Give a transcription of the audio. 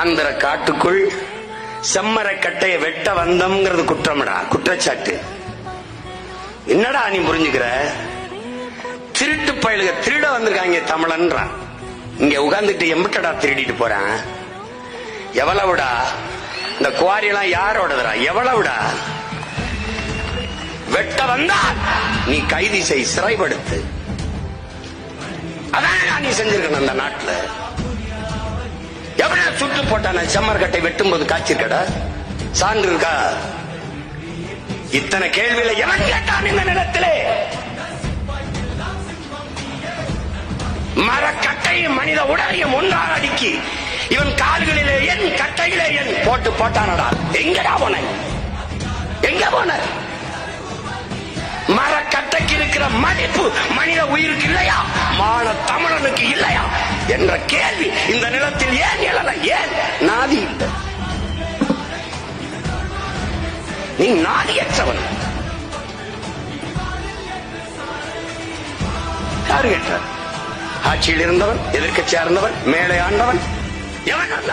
ஆந்திர காட்டுக்குள் செம்மர கட்டையை வெட்ட வந்தம்ங்கிறது குற்றமடா, குற்றச்சாட்டு. என்னடா நீ புரிஞ்சுக்கிற? திருட்டு பயலுக திருட வந்திருக்காங்க தமிழன்றான். இங்க உட்கார்ந்துட்டு எம்பிட்டடா திருடிட்டு போறான்? எவ்வளவுடா? இந்த குவாரி எல்லாம் யாரோடதுடா? எவ்வளவுடா? வெட்ட வந்தா நீ கைது செய், சிறைப்படுத்து. அதான் நீ செஞ்சிருக்கணும் அந்த நாட்டுல. எவன சுட்டு போட்டான செம்மர்கட்டை வெட்டும் போது காய்ச்சிருக்கடா? சான்று இருக்கா? இத்தனை கேள்வியில எவன் கேட்டான் இந்த நிலத்திலே? மரக்கட்டையும் மனித உடலையும் ஒன்றாக அடுக்கி இவன் கால்களிலே என் கட்டையிலே என் போட்டு போட்டானடா. எங்கடா போன? எங்க போன? மரக்கட்டைக்கு இருக்கிற மதிப்பு மனித உயிருக்கு இல்லையா? மான தமிழனுக்கு இல்லையா என்ற கேள்வி இந்த நிலத்தில் ஏன் எழல? ஏன் நாதி இல்லை? நீ நாதியற்றவன். யாரு கேட்டார்? ஆட்சியில் இருந்தவன், எதிர்க்கட்சி சார்ந்தவன், மேலே ஆண்டவன் எவன் அல்ல.